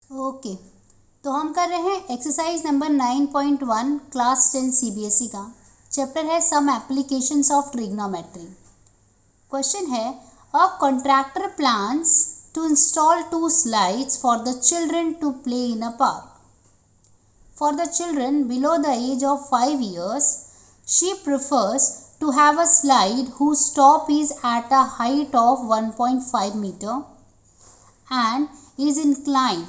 Okay, तो हम कर रहे हैं एक्सरसाइज नंबर 9.1 क्लास 10 सीबीएसई का। चैप्टर है some applications of trigonometry. Question है a contractor plans to install 2 slides for the children to play in a park. For the children below the age of 5 years, she prefers to have a slide whose top is at a height of 1.5 meter and is inclined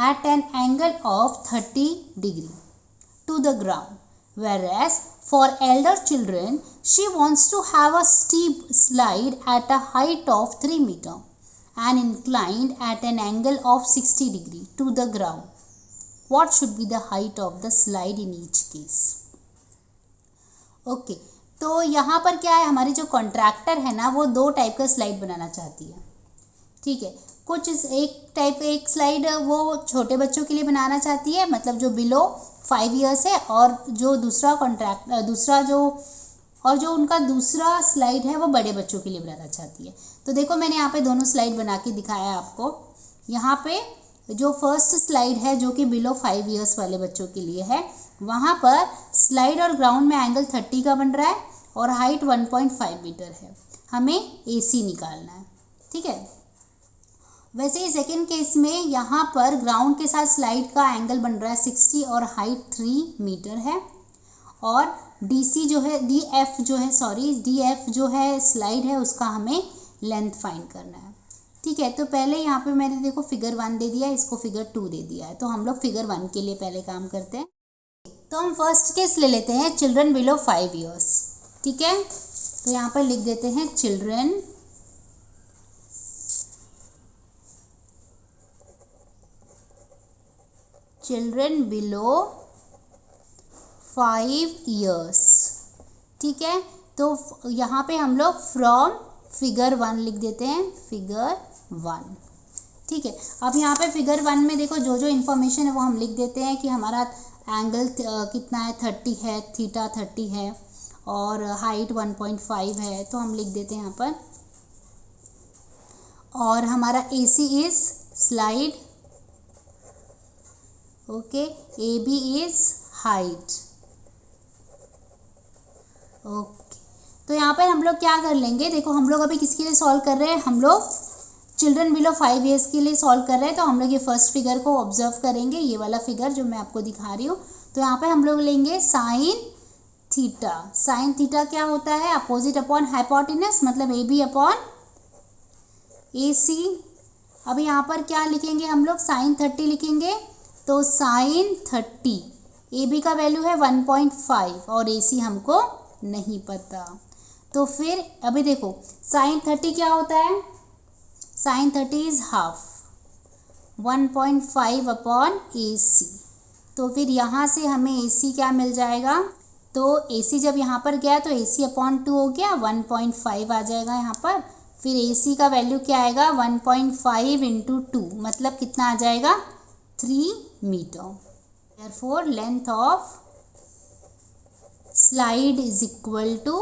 at an angle of 30 degree to the ground, whereas for elder children she wants to have a steep slide at a height of 3 meter and inclined at an angle of 60 degree to the ground. What should be the height of the slide in each case? Okay, तो यहाँ पर क्या है, हमारी जो contractor है ना वो 2 टाइप का स्लाइड बनाना चाहती है। ठीक है, कुछ एक स्लाइड वो छोटे बच्चों के लिए बनाना चाहती है, मतलब जो बिलो 5 ईयर्स है, और जो जो उनका दूसरा स्लाइड है वो बड़े बच्चों के लिए बनाना चाहती है। तो देखो मैंने यहाँ पे दोनों स्लाइड बना के दिखाया है आपको। यहाँ पे जो फर्स्ट स्लाइड है जो कि बिलो 5 ईयर्स वाले बच्चों के लिए है, वहाँ पर स्लाइड और ग्राउंड में एंगल 30 का बन रहा है और हाइट 1.5 मीटर है। हमें AC निकालना है। ठीक है, वैसे ही सेकेंड केस में यहाँ पर ग्राउंड के साथ स्लाइड का एंगल बन रहा है 60 और हाइट 3 मीटर है, और DF जो है स्लाइड है उसका हमें लेंथ फाइंड करना है। ठीक है, तो पहले यहाँ पे मैंने देखो फिगर 1 दे दिया है, इसको फिगर 2 दे दिया है, तो हम लोग फिगर 1 के लिए पहले काम करते हैं। तो हम फर्स्ट केस ले लेते हैं चिल्ड्रन बिलो 5 ईयर्स। ठीक है, तो यहाँ पर लिख देते हैं चिल्ड्रन बिलो 5 ईयर्स। ठीक है, तो यहाँ पे हम लोग फ्रॉम फिगर 1 लिख देते हैं, फिगर 1। ठीक है, अब यहाँ पे फिगर 1 में देखो जो जो इन्फॉर्मेशन है वो हम लिख देते हैं कि हमारा एंगल कितना है, 30 है, थीटा 30 है, और हाइट 1.5 है, तो हम लिख देते हैं यहाँ पर। और हमारा AC is slide, okay, AB is height. Okay, तो यहाँ पर हम लोग क्या कर लेंगे, देखो हम लोग अभी किसके लिए सॉल्व कर रहे हैं, हम लोग चिल्ड्रन बिलो 5 ईयर्स के लिए सॉल्व कर रहे हैं। तो हम लोग ये फर्स्ट फिगर को ऑब्जर्व करेंगे, ये वाला फिगर जो मैं आपको दिखा रही हूँ। तो यहाँ पे हम लोग लेंगे साइन थीटा। साइन थीटा क्या होता है, अपोजिट अपॉन हाइपोटेनस, मतलब AB अपॉन AC। अब यहाँ पर क्या लिखेंगे हम लोग, साइन 30 लिखेंगे, तो साइन 30 AB का वैल्यू है 1.5 और AC हमको नहीं पता। तो फिर अभी देखो साइन 30 क्या होता है, sine 30 is half 1.5 upon AC। तो फिर यहाँ से हमें AC क्या मिल जाएगा, तो AC जब यहाँ पर गया तो AC अपॉन 2 हो गया, 1.5 आ जाएगा यहाँ पर। फिर AC का वैल्यू क्या आएगा, 1.5 इंटू 2, मतलब कितना आ जाएगा, 3 metre. Therefore length of slide is equal to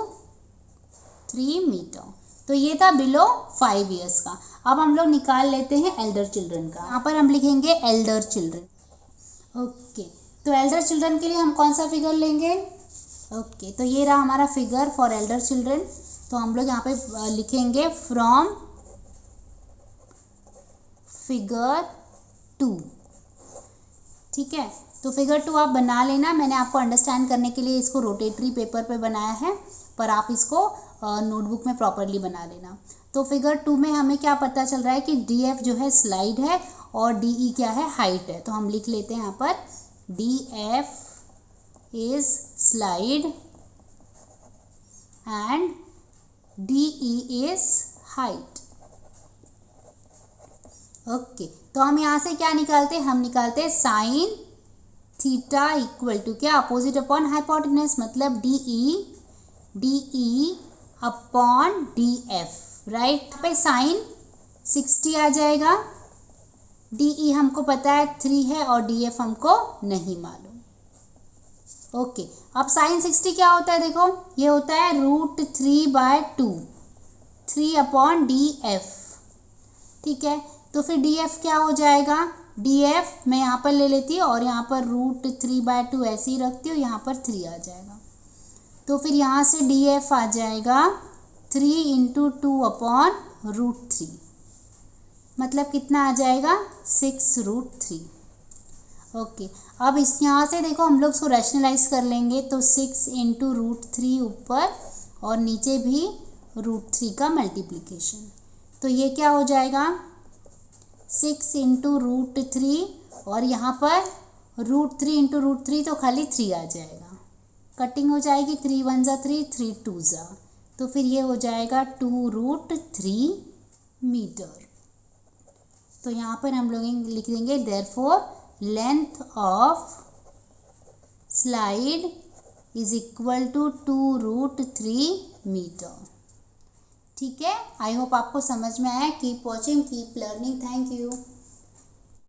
3 metre. तो ये था बिलो 5 ईयर्स का। अब हम लोग निकाल लेते हैं एल्डर चिल्ड्रन का। यहाँ पर हम लिखेंगे एल्डर चिल्ड्रन। ओके, तो एल्डर चिल्ड्रन के लिए हम कौन सा फिगर लेंगे, ओके, तो ये रहा हमारा फिगर फॉर एल्डर चिल्ड्रन। तो हम लोग यहाँ पे लिखेंगे फ्रॉम फिगर 2। ठीक है, तो फिगर 2 आप बना लेना, मैंने आपको अंडरस्टैंड करने के लिए इसको रोटेटरी पेपर पे बनाया है, पर आप इसको नोटबुक में प्रॉपरली बना लेना। तो फिगर 2 में हमें क्या पता चल रहा है कि DF जो है स्लाइड है और DE क्या है, हाइट है। तो हम लिख लेते हैं यहाँ पर DF is slide and DE is height. Okay, तो हम यहाँ से क्या निकालते हैं, हम निकालते हैं साइन थीटा इक्वल टू क्या, अपोजिट अपॉन हाइपोटेनस, मतलब DE अपॉन DF, राइट। यहाँ पे साइन 60 आ जाएगा, DE हमको पता है 3 है और DF हमको नहीं मालूम। ओके, अब साइन 60 क्या होता है, देखो ये होता है √3/2, 3 अपॉन DF। ठीक है, तो फिर DF क्या हो जाएगा, DF मैं यहाँ पर ले लेती हूँ और यहाँ पर √3/2 ऐसे ही रखती हूँ, यहाँ पर 3 आ जाएगा। तो फिर यहाँ से DF आ जाएगा 3 × 2/√3, मतलब कितना आ जाएगा 6√3। ओके, अब इस यहाँ से देखो हम लोग इसको रैशनलाइज कर लेंगे, तो 6 × √3 ऊपर और नीचे भी √3 का मल्टीप्लिकेशन, तो ये क्या हो जाएगा 6 × √3 और यहाँ पर √3 × √3 तो खाली 3 आ जाएगा, कटिंग हो जाएगी, 3 × 1 = 3, 3 × 2 = 2, तो फिर ये हो जाएगा 2√3 मीटर। तो यहाँ पर हम लोग लिख देंगे therefore length of slide is equal to 2√3 metre. ठीक है, आई होप आपको समझ में आया। Keep watching, keep learning, thank you.